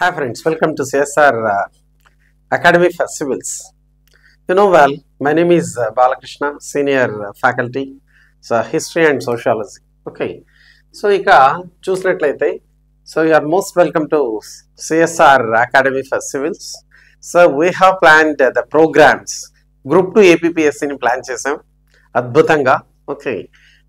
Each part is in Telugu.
Hi friends, welcome to CSR Academy Festivals. You know well, my name is Balakrishna, senior faculty, history and sociology. Okay, so ika chusnatlaite, so you are most welcome to CSR Academy Festivals. So we have planned the programs. Group 2 APPSC ni plan chesam adbhutanga. Okay,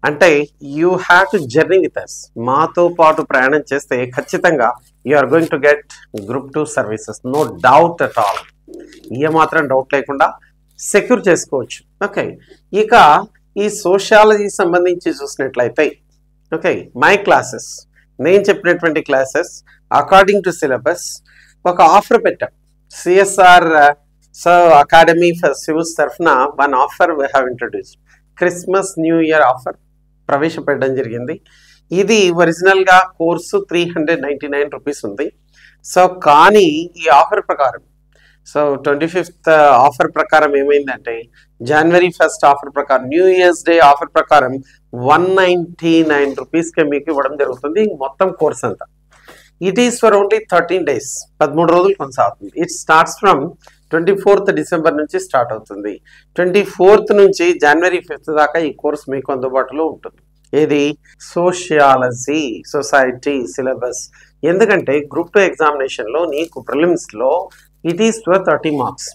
అంటే you have to journey with us, మాతో పాటు ప్రయాణం చేస్తే ఖచ్చితంగా you are going to get group 2 services, no doubt at all. ఏమాత్రం డౌట్ లేకుండా సెక్యూర్ చేసుకోవచ్చు. ఓకే, ఇక ఈ సోషియాలజీ సంబంధించి చూసినట్లయితే ఓకే, మై క్లాసెస్, నేను చెప్పినటువంటి క్లాసెస్ అకార్డింగ్ టు సిలబస్ ఒక ఆఫర్ పెట్టాం. సిఎస్ఆర్ అకాడమీ ఫర్ సివిల్స్ తరఫున one offer we have introduced. Christmas new year offer ప్రవేశపెట్టడం జరిగింది. ఇది ఒరిజినల్గా కోర్సు 399 రూపీస్ ఉంది. సో కానీ ఈ ఆఫర్ ప్రకారం, సో 25th ఆఫర్ ప్రకారం ఏమైందంటే, జనవరి 1st ఆఫర్ ప్రకారం, న్యూ ఇయర్స్ డే ఆఫర్ ప్రకారం 199 రూపీస్కి మీకు ఇవ్వడం జరుగుతుంది మొత్తం కోర్స్ అంతా. It is for only 13 days, 13 రోజులు కొనసాగుతుంది. It starts from 24th December నుంచి స్టార్ట్ అవుతుంది. 24th నుంచి జనవరి 5th దాకా ఈ కోర్స్ మీకు అందుబాటులో ఉంటుంది. ఏది? Sociology, society syllabus. ఎందుకంటే గ్రూప్ 2 ఎగ్జామినేషన్లో నీకు ప్రిలిమ్స్లో it is for 30 marks.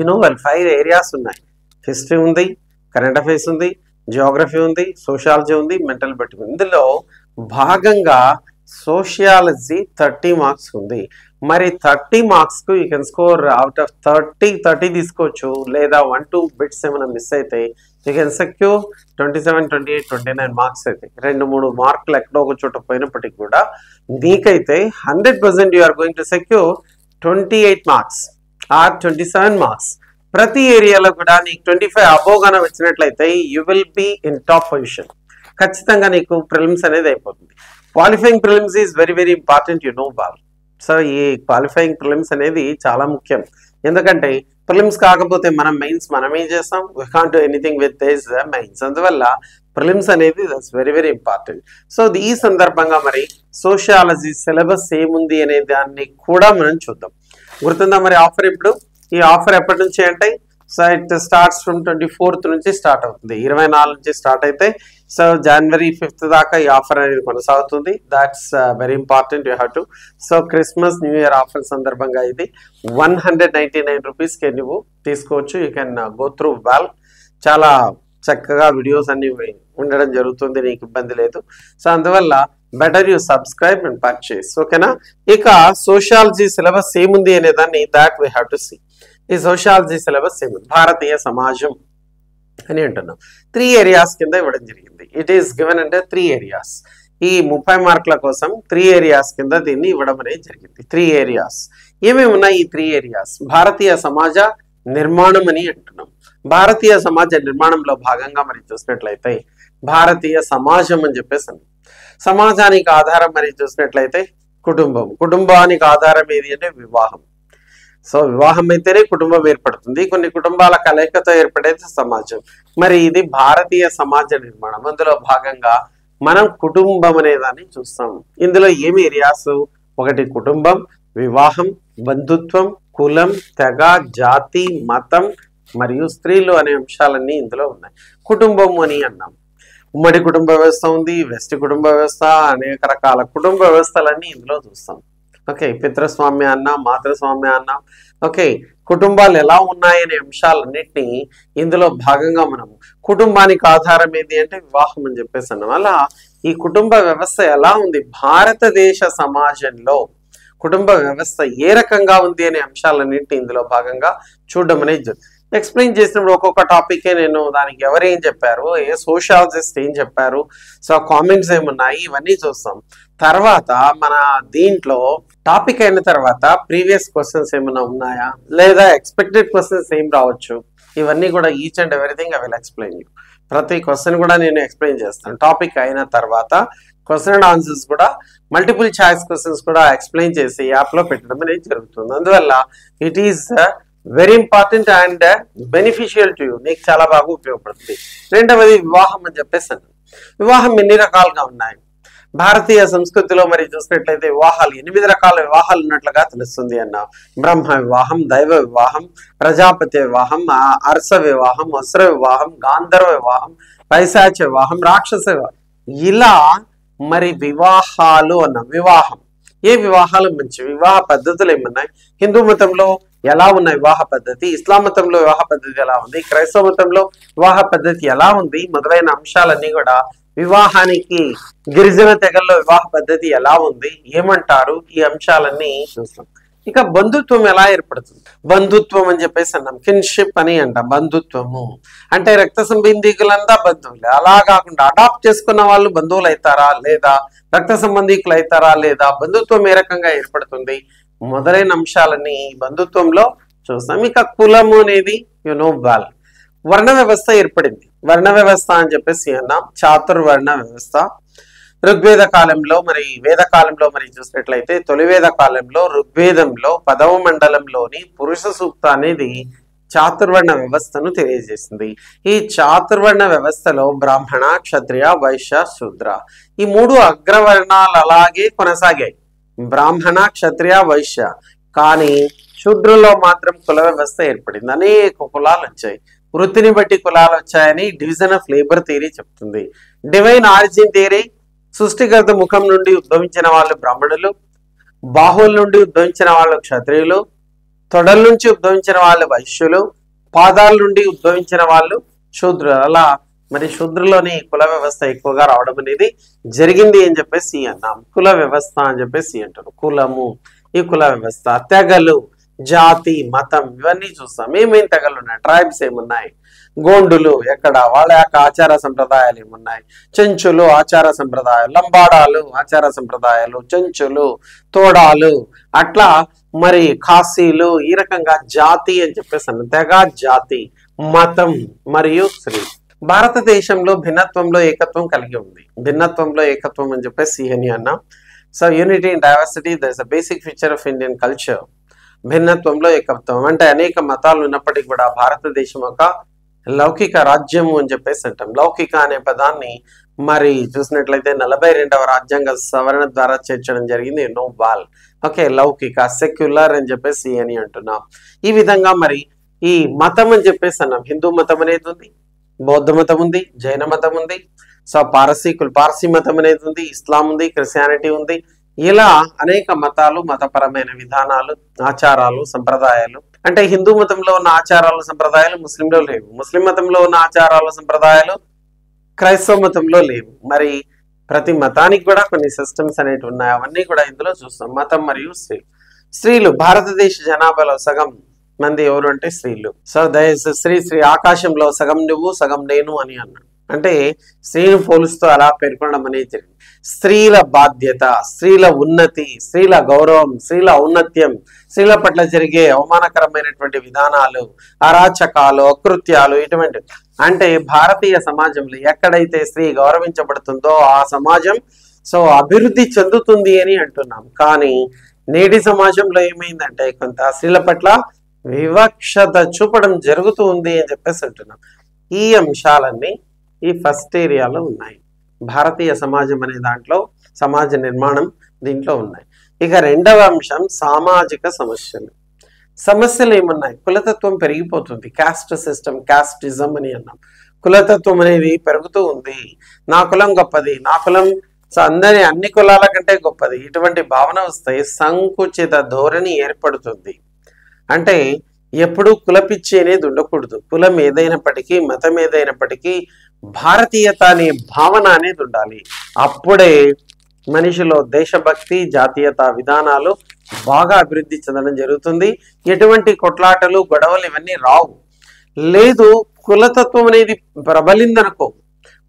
You know well 5 areas ఉన్నాయి. హిస్టరీ ఉంది, కరెంట్ అఫైర్స్ ఉంది, జియోగ్రఫీ ఉంది, సోషియాలజీ ఉంది, మెంటల్ బట్టి ఉంది. ఇందులో భాగంగా సోషియాలజీ 30 మార్క్స్ ఉంది. మరి 30 మార్క్స్కు you can score out of 30 తీసుకోవచ్చు, లేదా 1-2 బిట్స్ ఏమైనా మిస్ అయితే యూ కెన్ సెక్యూర్ 27, 28, 29 మార్క్స్ అయితే. 2-3 మార్కులు ఎక్కడో ఒక చోట పోయినప్పటికీ కూడా నీకైతే 100% you are going to secure 28 marks or 27 marks. ప్రతి ఏరియాలో కూడా నీకు 25 అబోవ్గానే వచ్చినట్లయితే you will be in top position. ఖచ్చితంగా నీకు ప్రిలిమ్స్ అనేది అయిపోతుంది. Qualifying prelims is very very important, you know ball. So ఈ క్వాలిఫైయింగ్ ప్రిలిమ్స్ అనేది చాలా ముఖ్యం. ఎందుకంటే ప్రిలిమ్స్ కాకపోతే మనం మెయిన్స్ మనం ఏం చేస్తాం? We can't do anything with this mains. అందువల్ల ప్రిలిమ్స్ అనేది that's very very important. So ఈ సందర్భంగా మరి సోషియాలజీ సిలబస్ ఏముంది అనే దాన్ని కూడా మనం చూద్దాం. గుర్తుందా మరి ఆఫర్? ఇప్పుడు ఈ ఆఫర్ ఎప్పటి నుంచి అంటే, so it starts from 24th నుంచి స్టార్ట్ అవుతుంది. 24 నుంచి స్టార్ట్ అయితే సో జనవరి 5th దాకా ఈ ఆఫర్ అనేది కొనసాగుతుంది. That's very important, you have to. So Christmas new year offer సందర్భంగా ఇది 199 రూపీస్కి నువ్వు తీసుకోవచ్చు. You can go through well. చాలా చక్కగా వీడియోస్ అన్ని ఉండడం జరుగుతుంది, నీకు ఇబ్బంది లేదు. సో అందువల్ల better you subscribe and purchase. ఓకేనా? ఇక సోషియాలజీ సిలబస్ ఏముంది అనే దాన్ని that we have to see. ఈ సోషియాలజీ సిలబస్ ఏముంది? భారతీయ సమాజం అని అంటున్నాం. 3 ఏరియాస్ కింద ఇవ్వడం జరిగింది. ఇట్ ఈస్ గివెన్ అంటే 3 ఏరియాస్. ఈ 30 మార్కుల కోసం 3 ఏరియాస్ కింద దీన్ని ఇవ్వడం అనేది జరిగింది. 3 ఏరియాస్ ఏమేమి ఉన్నాయి? ఈ 3 ఏరియాస్ భారతీయ సమాజ నిర్మాణం అని అంటున్నాం. భారతీయ సమాజ నిర్మాణంలో భాగంగా మరి చూసినట్లయితే భారతీయ సమాజం అని చెప్పేసి, సమాజానికి ఆధారం మరి చూసినట్లయితే కుటుంబం. కుటుంబానికి ఆధారం ఏది అంటే వివాహం. సో వివాహం అయితేనే కుటుంబం ఏర్పడుతుంది. కొన్ని కుటుంబాల కలయికతో ఏర్పడేది సమాజం. మరి ఇది భారతీయ సమాజ నిర్మాణం. అందులో భాగంగా మనం కుటుంబం అనేదాన్ని చూస్తాం. ఇందులో ఏమి ఏరియాస్? ఒకటి కుటుంబం, వివాహం, బంధుత్వం, కులం, తెగ, జాతి, మతం మరియు స్త్రీలు అనే అంశాలన్నీ ఇందులో ఉన్నాయి. కుటుంబం అని అన్నాం. ఉమ్మడి కుటుంబ వ్యవస్థ ఉంది, వెస్ట్ కుటుంబ వ్యవస్థ, అనేక రకాల కుటుంబ వ్యవస్థలన్నీ ఇందులో చూస్తాం. ఓకే, పితృస్వామ్య అన్నా, మాతృస్వామ్య అన్నా. ఓకే, కుటుంబాలు ఎలా ఉన్నాయనే అంశాలన్నింటినీ ఇందులో భాగంగా మనము, కుటుంబానికి ఆధారం ఏది అంటే వివాహం అని చెప్పేసి అన్నాం. అలా ఈ కుటుంబ వ్యవస్థ ఎలా ఉంది భారతదేశ సమాజంలో, కుటుంబ వ్యవస్థ ఏ రకంగా ఉంది అనే అంశాలన్నింటినీ ఇందులో భాగంగా చూడడం అనేది ఎక్స్ప్లెయిన్ చేసినప్పుడు ఒక్కొక్క టాపికే నేను దానికి ఎవరేం చెప్పారు, ఏ సోషియాలజిస్ట్ ఏం చెప్పారు, సో కామెంట్స్ ఏమున్నాయి, ఇవన్నీ చూస్తాం. తర్వాత మన దీంట్లో టాపిక్ అయిన తర్వాత ప్రీవియస్ క్వశ్చన్స్ ఏమైనా ఉన్నాయా, లేదా ఎక్స్పెక్టెడ్ క్వశ్చన్స్ ఏం రావచ్చు, ఇవన్నీ కూడా each and everything I will explain you. ప్రతి క్వశ్చన్ కూడా నేను ఎక్స్ప్లెయిన్ చేస్తాను. టాపిక్ అయిన తర్వాత క్వశ్చన్ అండ్ ఆన్సర్స్ కూడా, మల్టిపుల్ చాయిస్ క్వశ్చన్స్ కూడా ఎక్స్ప్లెయిన్ చేసి యాప్లో పెట్టడం అనేది జరుగుతుంది. అందువల్ల it is very important and beneficial to you. నీకు చాలా బాగా ఉపయోగపడుతుంది. రెండవది వివాహం అని చెప్పేసి. వివాహం ఎన్ని రకాలుగా ఉన్నాయి? భారతీయ సంస్కృతిలో మరి చూసినట్లయితే వివాహాలు 8 రకాల వివాహాలు ఉన్నట్లుగా తెలుస్తుంది అన్న. బ్రహ్మ వివాహం, దైవ వివాహం, ప్రజాపతి వివాహం, అర్స వివాహం, అసుర వివాహం, గాంధర్వ వివాహం, పైశాచ వివాహం, రాక్షస వివాహం, ఇలా మరి వివాహాలు అన్న. వివాహం, ఏ వివాహాలు మంచి వివాహ పద్ధతులు ఏమున్నాయి, హిందూ మతంలో ఎలా ఉన్న వివాహ పద్ధతి, ఇస్లాం మతంలో వివాహ పద్ధతి ఎలా ఉంది, క్రైస్తవ మతంలో వివాహ పద్ధతి ఎలా ఉంది, మొదలైన అంశాలన్నీ కూడా వివాహానికి గిరిజన తెగల్లో వివాహ పద్ధతి ఎలా ఉంది, ఏమంటారు, ఈ అంశాలన్నీ చూస్తాం. ఇక బంధుత్వం ఎలా ఏర్పడుతుంది, బంధుత్వం అని చెప్పేసి అన్నాం, కిన్షిప్ అని అంటాం. బంధుత్వము అంటే రక్త సంబంధికులంతా బంధువులే, అలా కాకుండా అడాప్ట్ చేసుకున్న వాళ్ళు బంధువులు అవుతారా లేదా, రక్త సంబంధికులు అవుతారా లేదా, బంధుత్వం ఏ రకంగా ఏర్పడుతుంది, మొదలైన అంశాలన్నీ బంధుత్వంలో చూస్తాం. ఇక కులము అనేది వెల్, వర్ణ వ్యవస్థ ఏర్పడింది. వర్ణ వ్యవస్థ అని చెప్పేసి అన్నాం, చాతుర్వర్ణ వ్యవస్థ. ఋగ్వేద కాలంలో మరి వేద కాలంలో మరి చూసినట్లయితే తొలి వేద కాలంలో ఋగ్వేదంలో 10వ మండలంలోని పురుష సూక్త అనేది చాతుర్వర్ణ వ్యవస్థను తెలియజేసింది. ఈ చాతుర్వర్ణ వ్యవస్థలో బ్రాహ్మణ, క్షత్రియ, వైశ్య, శూద్ర ఈ 3 అగ్రవర్ణాలు అలాగే కొనసాగాయి. బ్రాహ్మణ, క్షత్రియ, వైశ్య. కానీ శూద్రులో మాత్రం కుల వ్యవస్థ ఏర్పడింది. అనేక కులాలు వచ్చాయి, వృత్తిని బట్టి కులాలు వచ్చాయని డివిజన్ ఆఫ్ లేబర్ థియరీ చెప్తుంది. డివైన్ ఆరిజిన్ థియరీ, సృష్టికర్త ముఖం నుండి ఉద్భవించిన వాళ్ళు బ్రాహ్మణులు, బాహువుల నుండి ఉద్భవించిన వాళ్ళు క్షత్రియులు, తొడల నుంచి ఉద్భవించిన వాళ్ళు వైశ్యులు, పాదాల నుండి ఉద్భవించిన వాళ్ళు శూద్రులు. అలా మరి శూద్రులోని కుల వ్యవస్థ ఎక్కువగా రావడం అనేది జరిగింది అని చెప్పేసి అన్నాం. కుల వ్యవస్థ అని చెప్పేసి అంటారు. కులము, ఈ కుల వ్యవస్థ, తెగలు, జాతి, మతం ఇవన్నీ చూస్తాం. ఏమేమి తెగలు ఉన్నాయి, ట్రైబ్స్ ఏమున్నాయి, గోండులు ఎక్కడ, వాళ్ళ యొక్క ఆచార సంప్రదాయాలు ఏమున్నాయి, చెంచులు ఆచార సంప్రదాయాలు, లంబాడాలు ఆచార సంప్రదాయాలు, చెంచులు, తోడాలు, అట్లా మరి ఖాసీలు, ఈ రకంగా జాతి అని చెప్పేసి తెగ, జాతి, మతం మరియు స్త్రీ. భారతదేశంలో భిన్నత్వంలో ఏకత్వం కలిగి ఉంది. భిన్నత్వంలో ఏకత్వం అని చెప్పేసి అని అన్నాం. So unity in diversity that is the basic feature of Indian culture. భిన్నత్వంలో ఏకత్వం అంటే అనేక మతాలు ఉన్నప్పటికీ కూడా భారతదేశం ఒక లౌకిక రాజ్యము అని చెప్పేసి అంటాం. లౌకిక అనే పదాన్ని మరి చూసినట్లయితే 42వ రాజ్యాంగ సవరణ ద్వారా చేర్చడం జరిగింది. వాల్ ఓకే, లౌకిక, సెక్యులర్ అని చెప్పేసి అని అంటున్నాం. ఈ విధంగా మరి ఈ మతం అని చెప్పేసి అన్నాం. హిందూ మతం అనేది ఉంది, బౌద్ధ మతం ఉంది, జైన మతం ఉంది, సో పార్సీ మతం అనేది ఉంది, ఇస్లాం ఉంది, క్రిస్టియానిటీ ఉంది. ఇలా అనేక మతాలు, మతపరమైన విధానాలు, ఆచారాలు, సంప్రదాయాలు. అంటే హిందూ మతంలో ఉన్న ఆచారాలు, సంప్రదాయాలు ముస్లింలో లేవు, ముస్లిం మతంలో ఉన్న ఆచారాలు, సంప్రదాయాలు క్రైస్తవ మతంలో లేవు. మరి ప్రతి మతానికి కూడా కొన్ని సిస్టమ్స్ అనేవి ఉన్నాయి, అవన్నీ కూడా ఇందులో చూస్తాం. మతం మరియు స్త్రీలు భారతదేశ జనాభాలో సగం మంది ఎవరు అంటే స్త్రీలు. సో శ్రీ ఆకాశంలో సగం నువ్వు సగం నేను అని అన్నాడు. అంటే స్త్రీని పోలుస్తూ అలా పేర్కొనడం అనేది జరిగింది. స్త్రీల బాధ్యత, స్త్రీల ఉన్నతి, స్త్రీల గౌరవం, స్త్రీల ఔన్నత్యం, స్త్రీల పట్ల జరిగే అవమానకరమైనటువంటి విధానాలు, అరాచకాలు, అకృత్యాలు, ఇటువంటి అంటే భారతీయ సమాజంలో ఎక్కడైతే స్త్రీ గౌరవించబడుతుందో ఆ సమాజం సో అభివృద్ధి చెందుతుంది అని అంటున్నాం. కానీ నేటి సమాజంలో ఏమైందంటే కొంత స్త్రీల పట్ల వివక్షత చూపడం జరుగుతూ ఉంది అని చెప్పేసి అంటున్నాం. ఈ అంశాలన్నీ ఈ ఫస్ట్ ఏరియాలో ఉన్నాయి. భారతీయ సమాజం అనే దాంట్లో సమాజ నిర్మాణం దీంట్లో ఉన్నాయి. ఇక రెండవ అంశం సామాజిక సమస్యలు ఏమున్నాయి, కులతత్వం పెరిగిపోతుంది, క్యాస్ట్ సిస్టమ్, క్యాస్టిజం అని అన్నాం. కులతత్వం అనేది పెరుగుతూ ఉంది. నా కులం గొప్పది, నా కులం అన్ని కులాల కంటే గొప్పది, ఇటువంటి భావన వస్తే సంకుచిత ధోరణి ఏర్పడుతుంది. అంటే ఎప్పుడు కులపిచ్చి అనేది ఉండకూడదు. కులం ఏదైనప్పటికీ, మతం ఏదైనప్పటికీ భారతీయత అనే భావన అనేది ఉండాలి. అప్పుడే మనిషిలో దేశభక్తి, జాతీయత విధానాలు బాగా అభివృద్ధి చెందడం జరుగుతుంది. ఎటువంటి కొట్లాటలు, గొడవలు ఇవన్నీ రావు. లేదు కులతత్వం అనేది ప్రబలిందనుకో,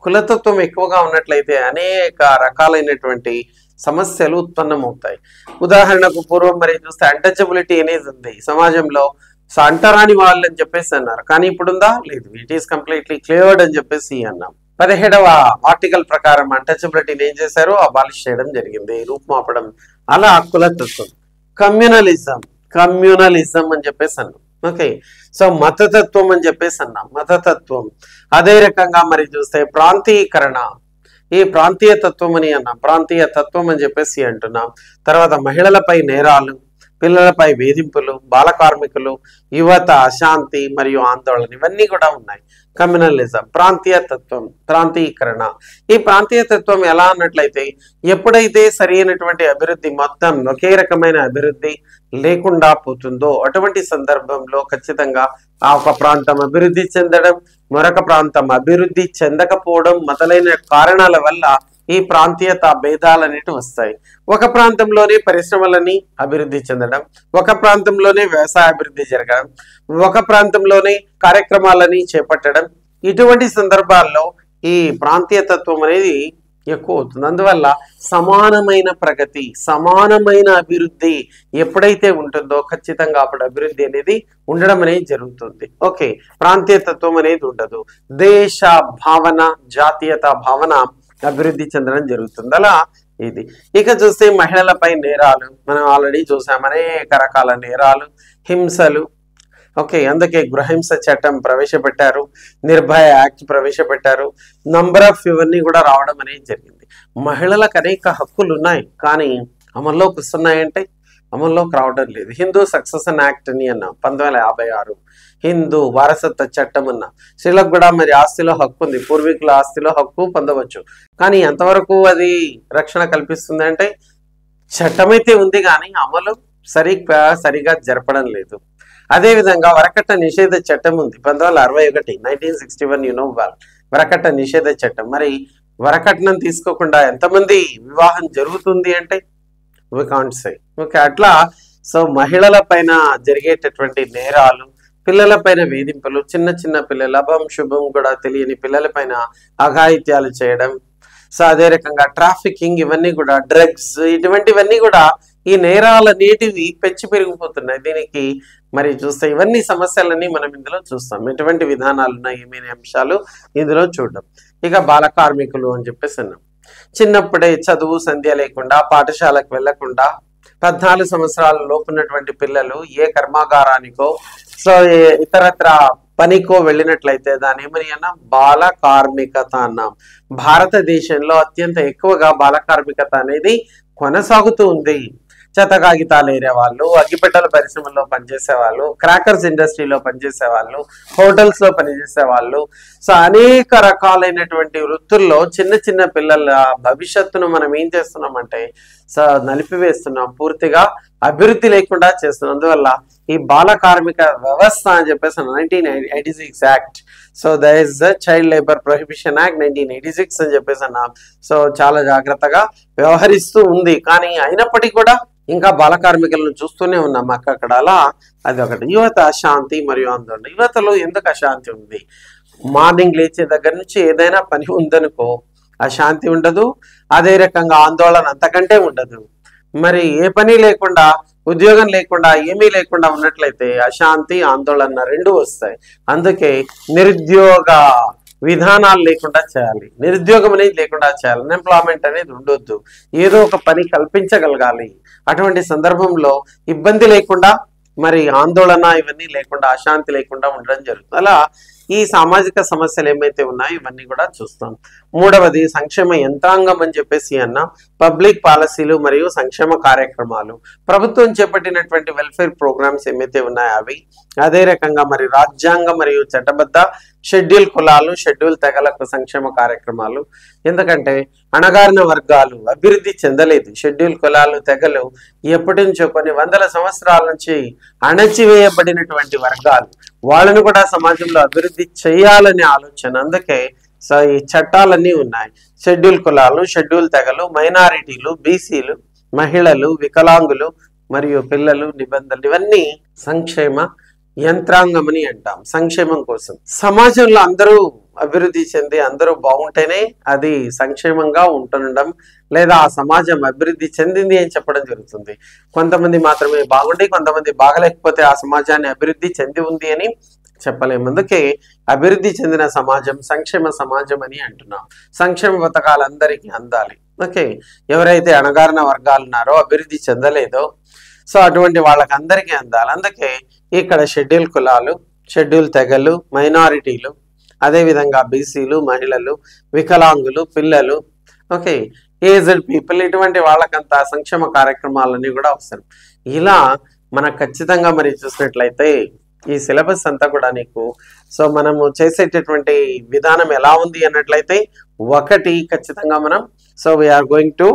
కులతత్వం ఎక్కువగా ఉన్నట్లయితే అనేక రకాలైనటువంటి సమస్యలు ఉత్పన్నమవుతాయి. ఉదాహరణకు పూర్వం మరి చూస్తే అన్టచబిలిటీ అనేది ఉంది సమాజంలో. సో అంటరాని వాళ్ళు అని చెప్పేసి అన్నారు, కానీ ఇప్పుడుందా? లేదు. ఇట్ ఈస్ కంప్లీట్లీ క్లియర్డ్ అని చెప్పేసి అన్నాం. 17వ ఆర్టికల్ ప్రకారం అన్టచబిలిటీని ఏం చేశారు, అబాలిష్ చేయడం జరిగింది, రూపుమాపడం. అలా కులతత్వం. కమ్యూనలిజం అని చెప్పేసి అన్నాం. ఓకే, సో మతతత్వం అని చెప్పేసి అన్నాం. మతతత్వం. అదే రకంగా మరి చూస్తే ప్రాంతీకరణ, ఈ ప్రాంతీయ తత్వం అని అన్నాం, ప్రాంతీయ తత్వం అని చెప్పేసి అంటున్నాం. తర్వాత మహిళలపై నేరాలు, పిల్లలపై వేధింపులు, బాల కార్మికులు, యువత అశాంతి మరియు ఆందోళన, ఇవన్నీ కూడా ఉన్నాయి. కమ్యూనలిజం, ప్రాంతీయ తత్వం, ప్రాంతీయకరణ. ఈ ప్రాంతీయ తత్వం ఎలా అన్నట్లయితే ఎప్పుడైతే సరైనటువంటి అభివృద్ధి, మొత్తం ఒకే రకమైన అభివృద్ధి లేకుండా పోతుందో అటువంటి సందర్భంలో ఖచ్చితంగా ఆ ఒక ప్రాంతం అభివృద్ధి చెందడం, మరొక ప్రాంతం అభివృద్ధి చెందకపోవడం మొదలైన కారణాల వల్ల ఈ ప్రాంతీయత భేదాలు అనేవి వస్తాయి. ఒక ప్రాంతంలోనే పరిశ్రమలని అభివృద్ధి చెందడం, ఒక ప్రాంతంలోనే వ్యవసాయ అభివృద్ధి జరగడం, ఒక ప్రాంతంలోనే కార్యక్రమాలని చేపట్టడం, ఇటువంటి సందర్భాల్లో ఈ ప్రాంతీయతత్వం అనేది ఎక్కువ అవుతుంది. అందువల్ల సమానమైన ప్రగతి, సమానమైన అభివృద్ధి ఎప్పుడైతే ఉంటుందో ఖచ్చితంగా అప్పుడు అభివృద్ధి అనేది ఉండడం అనేది జరుగుతుంది. ఓకే, ప్రాంతీయతత్వం అనేది ఉండదు. దేశ భావన, జాతీయత భావన అభివృద్ధి చెందడం జరుగుతుంది. అలా ఇది. ఇక చూస్తే మహిళలపై నేరాలు మనం ఆల్రెడీ చూసాం, అనేక రకాల నేరాలు, హింసలు. ఓకే, అందుకే గృహహింస చట్టం ప్రవేశపెట్టారు, నిర్భయ యాక్ట్ ప్రవేశపెట్టారు, నంబర్ ఆఫ్ ఇవన్నీ కూడా రావడం అనేది జరిగింది. మహిళలకు అనేక హక్కులు ఉన్నాయి, కానీ అమల్లోకి వస్తున్నాయంటే అమల్లోకి రావడం లేదు. హిందూ సక్సెషన్ యాక్ట్ అని అన్నాం 1956, హిందూ వారసత్వ చట్టం అన్నా. స్త్రీలకు కూడా మరి ఆస్తిలో హక్కు ఉంది, పూర్వీకుల ఆస్తిలో హక్కు పొందవచ్చు. కానీ ఎంతవరకు అది రక్షణ కల్పిస్తుంది అంటే చట్టమైతే ఉంది, కానీ అమలు సరిగా జరపడం లేదు. అదేవిధంగా వరకట్న నిషేధ చట్టం ఉంది 1961, 1961, యు నో వెల్. వరకట్న నిషేధ చట్టం. మరి వరకట్నం తీసుకోకుండా ఎంతమంది వివాహం జరుగుతుంది అంటే వి కాంట్ సే. ఓకే, అట్లా సో మహిళల పైన జరిగేటటువంటి నేరాలు, పిల్లల పైన వేధింపులు, చిన్న చిన్న పిల్లలు, అభం శుభం కూడా తెలియని పిల్లల పైన అఘాయిత్యాలు చేయడం, సో అదే రకంగా ట్రాఫికింగ్, ఇవన్నీ కూడా డ్రగ్స్, ఇటువంటివన్నీ కూడా ఈ నేరాలనేటివి పెంచి పెరిగిపోతున్నాయి. దీనికి మరి చూస్తే ఇవన్నీ సమస్యలన్నీ మనం ఇందులో చూస్తాం. ఎటువంటి విధానాలు ఉన్నాయి, ఏమైనా అంశాలు ఇందులో చూడడం. ఇక బాల కార్మికులు అని చెప్పేసి అన్నాం. చిన్నప్పుడే చదువు సంధ్య లేకుండా, పాఠశాలకు వెళ్లకుండా 14 సంవత్సరాల లోపున్నటువంటి పిల్లలు ఏ కర్మాగారానికో సో ఇతరత్ర పనికో వెళ్ళినట్లయితే దాని ఏమని అన్నాం, బాల కార్మికత అన్నాం. భారతదేశంలో అత్యంత ఎక్కువగా బాల కార్మికత అనేది కొనసాగుతూ ఉంది. చెత్త కాగితాలు ఏరే వాళ్ళు, అగ్గిపెట్టెల పరిశ్రమలో పనిచేసే వాళ్ళు, క్రాకర్స్ ఇండస్ట్రీలో పనిచేసే వాళ్ళు, హోటల్స్ లో పనిచేసే వాళ్ళు, సో అనేక రకాలైనటువంటి వృత్తుల్లో చిన్న చిన్న పిల్లల భవిష్యత్తును మనం ఏం చేస్తున్నామంటే సో నలిపివేస్తున్నాం, పూర్తిగా అభివృద్ధి లేకుండా చేస్తున్నాం. అందువల్ల ఈ బాల కార్మిక వ్యవస్థ అని చెప్పేసి 1986 act, so that is the child labour prohibition act 1986 అని చెప్పేసి అన్నాం. సో చాలా జాగ్రత్తగా వ్యవహరిస్తూ ఉంది. కానీ అయినప్పటికీ కూడా ఇంకా బాల కార్మికులను చూస్తూనే ఉన్నాం అక్కడ. అలా అది ఒకటి. యువత అశాంతి మరియు ఆందోళన. యువతలో ఎందుకు అశాంతి ఉంది? మార్నింగ్ లేచే దగ్గర నుంచి ఏదైనా పని ఉందనుకో అశాంతి ఉండదు, అదే రకంగా ఆందోళన అంతకంటే ఉండదు. మరి ఏ పని లేకుండా, ఉద్యోగం లేకుండా, ఏమీ లేకుండా ఉన్నట్లయితే అశాంతి, ఆందోళన రెండు వస్తాయి. అందుకే నిరుద్యోగ విధానాలు లేకుండా చేయాలి, నిరుద్యోగం అనేది లేకుండా చేయాలి, అన్ఎంప్లాయ్మెంట్ అనేది ఉండొద్దు, ఏదో ఒక పని కల్పించగలగాలి. అటువంటి సందర్భంలో ఇబ్బంది లేకుండా, మరి ఆందోళన ఇవన్నీ లేకుండా, అశాంతి లేకుండా ఉండడం జరుగుతుంది. అలా ఈ సామాజిక సమస్యలు ఏమైతే ఉన్నాయో ఇవన్నీ కూడా చూస్తాం. మూడవది సంక్షేమ యంత్రాంగం అని చెప్పేసి అన్న పబ్లిక్ పాలసీలు మరియు సంక్షేమ కార్యక్రమాలు, ప్రభుత్వం చేపట్టినటువంటి వెల్ఫేర్ ప్రోగ్రామ్స్ ఏమైతే ఉన్నాయో అవి, అదే రకంగా మరి రాజ్యాంగం మరియు చట్టబద్ధ షెడ్యూల్ కులాలు, షెడ్యూల్ తెగలకు సంక్షేమ కార్యక్రమాలు. ఎందుకంటే అణగారిన వర్గాలు అభివృద్ధి చెందలేదు. షెడ్యూల్ కులాలు, తెగలు ఎప్పటి నుంచో కొన్ని వందల సంవత్సరాల నుంచి అణచివేయబడినటువంటి వర్గాలు, వాళ్ళను కూడా సమాజంలో అభివృద్ధి చేయాలనే ఆలోచన. అందుకే సో ఈ చట్టాలన్నీ ఉన్నాయి. షెడ్యూల్ కులాలు, షెడ్యూల్ తెగలు, మైనారిటీలు, బీసీలు, మహిళలు, వికలాంగులు మరియు పిల్లలు, నిబంధనలు, ఇవన్నీ సంక్షేమ యంత్రాంగం అని అంటాం. సంక్షేమం కోసం సమాజంలో అందరూ అభివృద్ధి చెంది అందరూ బాగుంటేనే అది సంక్షేమంగా ఉంటుండడం, లేదా ఆ సమాజం అభివృద్ధి చెందింది అని చెప్పడం జరుగుతుంది. కొంతమంది మాత్రమే బాగుండి కొంతమంది బాగలేకపోతే ఆ సమాజాన్ని అభివృద్ధి చెంది ఉంది అని చెప్పలేము. అందుకే అభివృద్ధి చెందిన సమాజం సంక్షేమ సమాజం అని అంటున్నాం. సంక్షేమ పథకాలు అందరికీ అందాలి. ఓకే, ఎవరైతే అణగారిన వర్గాలు ఉన్నారో, అభివృద్ధి చెందలేదో, సో అటువంటి వాళ్ళకి అందరికీ అందాలి. అందుకే ఇక్కడ షెడ్యూల్ కులాలు, షెడ్యూల్ తెగలు, మైనారిటీలు, అదేవిధంగా బీసీలు, మహిళలు, వికలాంగులు, పిల్లలు, ఓకే, ఏజ్డ్ పీపుల్, ఇటువంటి వాళ్ళకంతా సంక్షేమ కార్యక్రమాలన్నీ కూడా అవసరం. ఇలా మనకు ఖచ్చితంగా మరి చూసినట్లయితే ఈ సిలబస్ అంతా కూడా నీకు సో మనము చేసేటటువంటి విధానం ఎలా ఉంది అన్నట్లయితే ఒకటి ఖచ్చితంగా మనం so we are going to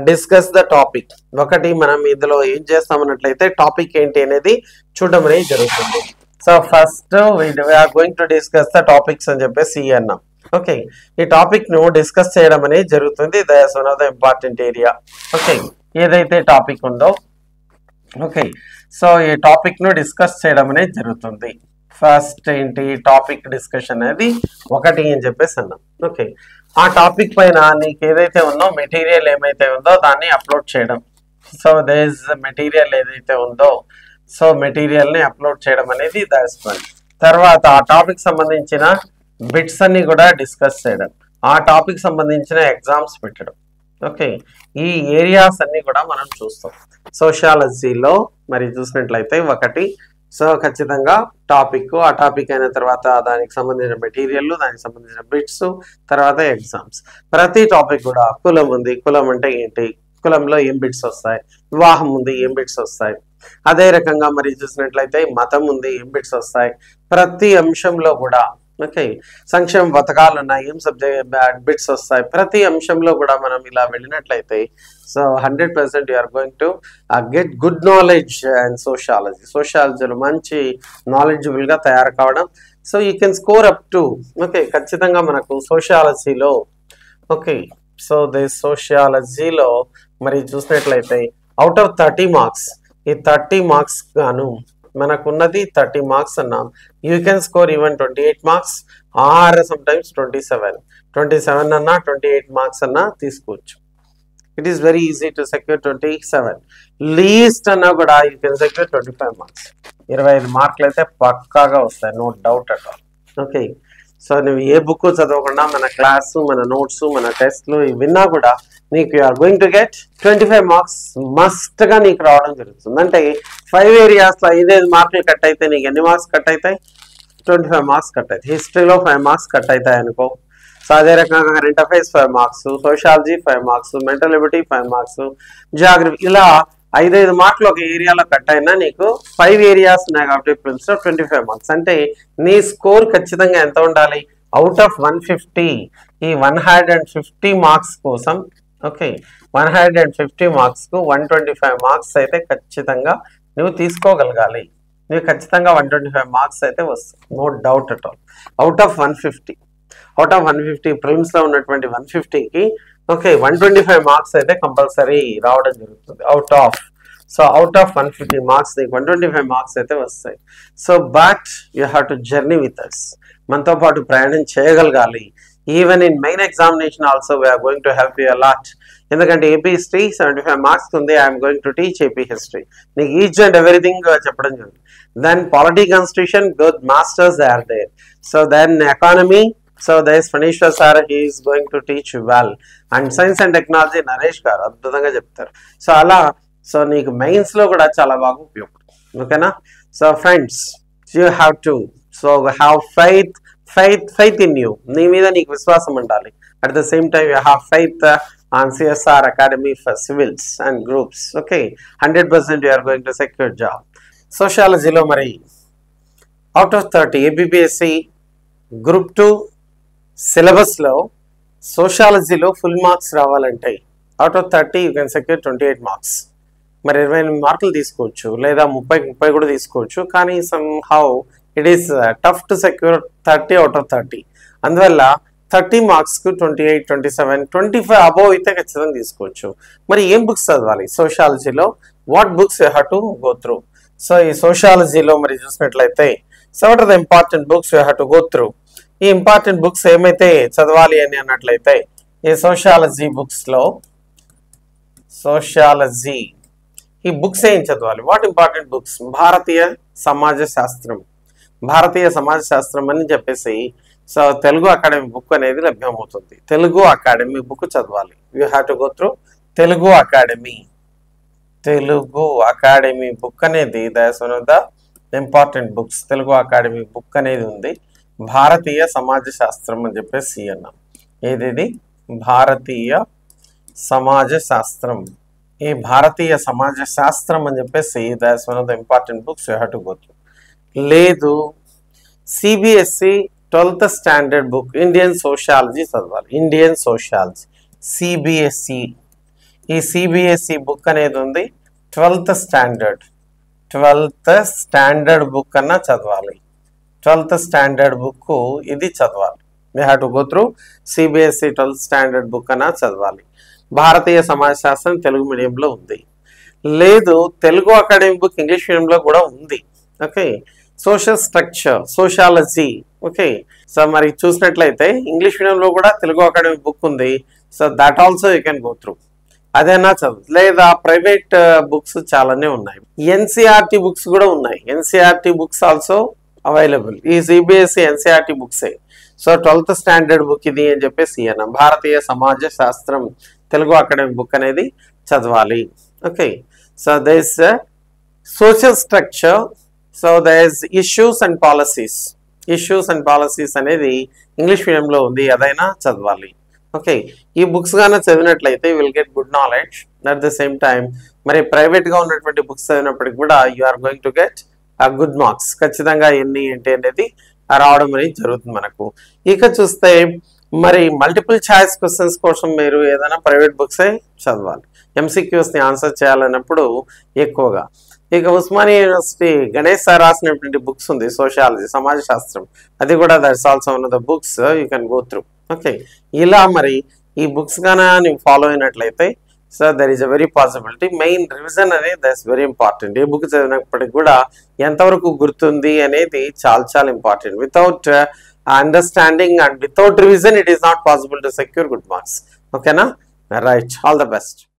discuss the topic. ఒకటి మనం ఇందులో ఏం చేస్తామన్నట్లయితే టాపిక్ ఏంటి అనేది చూడడం అనేది జరుగుతుంది. So first we are going to discuss the topics అని చెప్పేసి అన్నాం. ఓకే, ఈ టాపిక్ ను డిస్కస్ చేయడం అనేది జరుగుతుంది. That's one of the important area. Okay, ఏదైతే టాపిక్ ఉందో ఓకే సో ఈ టాపిక్ ను డిస్కస్ చేయడం అనేది జరుగుతుంది. ఫస్ట్ ఏంటి టాపిక్ డిస్కషన్ అనేది ఒకటి అని చెప్పేసి అన్నాం. ఓకే, ఆ టాపిక్ పైన నీకు ఏదైతే ఉందో మెటీరియల్ ఏమైతే ఉందో దాన్ని అప్లోడ్ చేయడం. సో దేర్ ఇస్ మెటీరియల్ ఏదైతే ఉందో సో మెటీరియల్ ని అప్లోడ్ చేయడం అనేది దట్స్ వన్. తర్వాత ఆ టాపిక్ సంబంధించిన బిట్స్ అన్ని కూడా డిస్కస్ చేయడం, ఆ టాపిక్ సంబంధించిన ఎగ్జామ్స్ పెట్టడం. ఓకే, ఈ ఏరియాస్ అన్ని కూడా మనం చూస్తాం. సోషియాలజీలో మరి చూసినట్లయితే ఒకటి సో ఖచ్చితంగా టాపిక్, ఆ టాపిక్ అయిన తర్వాత దానికి సంబంధించిన మెటీరియల్, దానికి సంబంధించిన బిట్స్, తర్వాత ఎగ్జామ్స్. ప్రతి టాపిక్ కూడా కులం ఉంది, కులం అంటే ఏంటి, కులంలో ఏం బిట్స్ వస్తాయి, వివాహం ఉంది ఏం బిట్స్ వస్తాయి, అదే రకంగా మరి చూసినట్లయితే మతం ఉంది ఏం బిట్స్ వస్తాయి, ప్రతి అంశంలో కూడా ఓకే సంక్షేమ పథకాలు ఉన్నాయి ఏం సబ్జెక్ట్ బిట్స్ వస్తాయి. ప్రతి అంశంలో కూడా మనం ఇలా వెళ్ళినట్లయితే so 100% you are going to get good knowledge and sociology. సోషియాలజీలో మంచి నాలెడ్జబుల్ గా తయారు కావడం. So you can score up to okay ఖచ్చితంగా మనకు సోషియాలజీలో ఓకే సో ది సోషియాలజీలో మరి చూసినట్లయితే అవుట్ ఆఫ్ 30 మార్క్స్, ఈ 30 మార్క్స్ గాను మనకున్నది 30 మార్క్స్ అన్నాం. You can score even 28 marks or sometimes 27 అన్నా 28 మార్క్స్ అన్నా తీసుకోవచ్చు. It is very easy to secure 27. Least అన్నా కూడా యూ కెన్ సెక్యూర్ 25 మార్క్స్. 25 మార్కులు అయితే పక్కాగా వస్తాయి, no doubt at all. Okay, so నువ్వు ఏ బుక్ చదవకుండా మన క్లాసు, మన నోట్స్, మన టెస్ట్లు విన్నా కూడా నీకు you are going to get 25 marks must గా నీకు రావడం జరుగుతుంది. అంటే 5 ఏరియాస్ లో 5 మార్కులు కట్ అయితే నీకు ఎన్ని మార్క్స్ కట్ అవుతాయి? 25 మార్క్స్ కట్ అవుతాయి. హిస్టరీలో 5 మార్క్స్ కట్ అవుతాయి అనుకో. సో అదే రకంగా current affairs 5 marks, sociology 5 marks, mental ability 5 marks, geography, ఇలా 5 మార్కులు ఒక ఏరియాలో కట్ అయినా నీకు 5 ఏరియాస్ ఉన్నాయి కాబట్టి ప్రిలిమ్స్ లో 25 మార్క్స్. అంటే నీ స్కోర్ ఖచ్చితంగా ఎంత ఉండాలి? అవుట్ ఆఫ్ 150 ఈ 150 మార్క్స్ కోసం ఓకే 150 మార్క్స్ కు 125 మార్క్స్ అయితే ఖచ్చితంగా నువ్వు తీసుకోగలగాలి. నువ్వు ఖచ్చితంగా 125 మార్క్స్ అయితే వస్తాయి, no doubt at all. Out of 150 prelims లో ఉన్నటువంటి 150కి ఓకే 125 మార్క్స్ అయితే కంపల్సరీ రావడం జరుగుతుంది. అవుట్ ఆఫ్ 150 మార్క్స్ నీకు 125 మార్క్స్ అయితే వస్తాయి. So but you have to journey with us, మనతో పాటు ప్రయాణం చేయగలగాలి. Even in main examination also we are going to help you a lot. ఎందుకంటే ఏపీ హిస్టరీ 75 మార్క్స్ ఉంది, I'm going to teach AP history, నీకు ఈచ్ అండ్ ఎవ్రీథింగ్ చెప్పడం జరుగుతుంది. Then polity constitution good masters they are there. So then economy so this Phaneeshwar sir he is going to teach well. And science and technology Naresh గారు అద్భుతంగా చెప్తారు. సో అలా సో నీకు మెయిన్స్ లో కూడా చాలా బాగా ఉపయోగపడుతుంది. ఓకేనా? So friends you have to so have faith in you. నీ మీద నీకు విశ్వాసం ఉండాలి. At the same time you have faith on CSR academy for civils and groups. Okay 100% you are going to secure job. సోషియాలజీలో మరి అవుట్ ఆఫ్ 30 ఏబిపిఎస్సి గ్రూప్ 2 సిలబస్లో సోషియాలజీలో ఫుల్ మార్క్స్ రావాలంటే out of 30 you can secure 28 marks. మరి 28 మార్కులు తీసుకోవచ్చు, లేదా 30 కూడా తీసుకోవచ్చు. కానీ some how it is tough to secure 30 out of 30. అందువల్ల 30 మార్క్స్కు 28, 27, 25 అబోవ్ అయితే ఖచ్చితంగా తీసుకోవచ్చు. మరి ఏం బుక్స్ చదవాలి సోషియాలజీలో? What books you have to go through? So ఈ సోషియాలజీలో మరి చూసినట్లయితే so what are the important books you have to go through? ఈ ఇంపార్టెంట్ బుక్స్ ఏమైతే చదవాలి అని అన్నట్లయితే ఈ సోషియాలజీ బుక్స్లో సోషియాలజీ ఈ బుక్స్ ఏం చదవాలి? What important books? భారతీయ సమాజ శాస్త్రం అని చెప్పేసి సో తెలుగు అకాడమీ బుక్ అనేది లభ్యమవుతుంది. తెలుగు అకాడమీ బుక్ చదవాలి. You have to go through Telugu academy book అనేది that's one of the important books. Telugu academy book అనేది ఉంది. భారతీయ సమాజ శాస్త్రం అని చెప్పేసి అన్నాం. ఏది? భారతీయ సమాజ శాస్త్రం. ఈ భారతీయ సమాజ శాస్త్రం అని చెప్పేసి that's one of the important books you have to go through. లేదు CBSE 12th standard book Indian sociology చదవాలి. Indian sociology CBSE. ఈ సిబిఎస్ఈ బుక్ అనేది ఉంది 12th స్టాండర్డ్ బుక్ అన్నా చదవాలి. 12th స్టాండర్డ్ బుక్ ఇది చదవాలి. We have to go through CBSE 12th standard book అన్నా చదవాలి. భారతీయ సమాజ శాస్త్రం తెలుగు మీడియంలో ఉంది. లేదు తెలుగు అకాడమిక్ బుక్ ఇంగ్లీష్ మీడియంలో కూడా ఉంది. Okay, social structure sociology. Okay, so మరి చూసినట్లయితే ఇంగ్లీష్ మీడియంలో కూడా తెలుగు అకాడమిక్ బుక్ ఉంది. So that also you can go through. అదేనా చదువు. లేదా ప్రైవేట్ బుక్స్ చాలానే ఉన్నాయి. ఎన్సిఆర్టీ బుక్స్ కూడా ఉన్నాయి. NCERT books also available. ఈ సిబిఎస్ఈ ఎన్సిఆర్టీ బుక్సే. సో 12th స్టాండర్డ్ బుక్ ఇది అని చెప్పేసి భారతీయ సమాజ శాస్త్రం తెలుగు అకాడమిక్ బుక్ అనేది చదవాలి. Okay, so there is social structure. So there is issues and policies అనేది ఇంగ్లీష్ మీడియంలో ఉంది. అదైనా చదవాలి. ఓకే, ఈ బుక్స్ గానే చదివినట్లయితే will get good knowledge. At the same time మరి ప్రైవేట్గా ఉన్నటువంటి బుక్స్ చదివినప్పటికి కూడా you are going to get good marks. ఖచ్చితంగా ఎన్ని ఏంటి అనేది రావడం అనేది జరుగుతుంది మనకు. ఇక చూస్తే మరి మల్టిపుల్ ఛాయిస్ క్వశ్చన్స్ కోసం మీరు ఏదైనా ప్రైవేట్ బుక్సే చదవాలి. ఎంసీక్యూస్ని ఆన్సర్ చేయాలన్నప్పుడు ఎక్కువగా. ఇక ఉస్మానియా యూనివర్సిటీ గణేష్ సార్ రాసినటువంటి బుక్స్ ఉంది సోషాలజీ సమాజ శాస్త్రం. అది కూడా that's also one of the books you can go through. Okay, ఇలా మరి ఈ బుక్స్ గానా ನೀವು ఫాలో అయినట్లయితే so there is a very possibility. Main revision అనేది దట్స్ వెరీ ఇంపార్టెంట్. ఏ బుక్ చదివినప్పటికీ కూడా ఎంతవరకు గుర్తుంది అనేది చాలా important. Without understanding and without revision it is not possible to secure good marks. ఓకేనా, రైట్, ఆల్ ద బెస్ట్.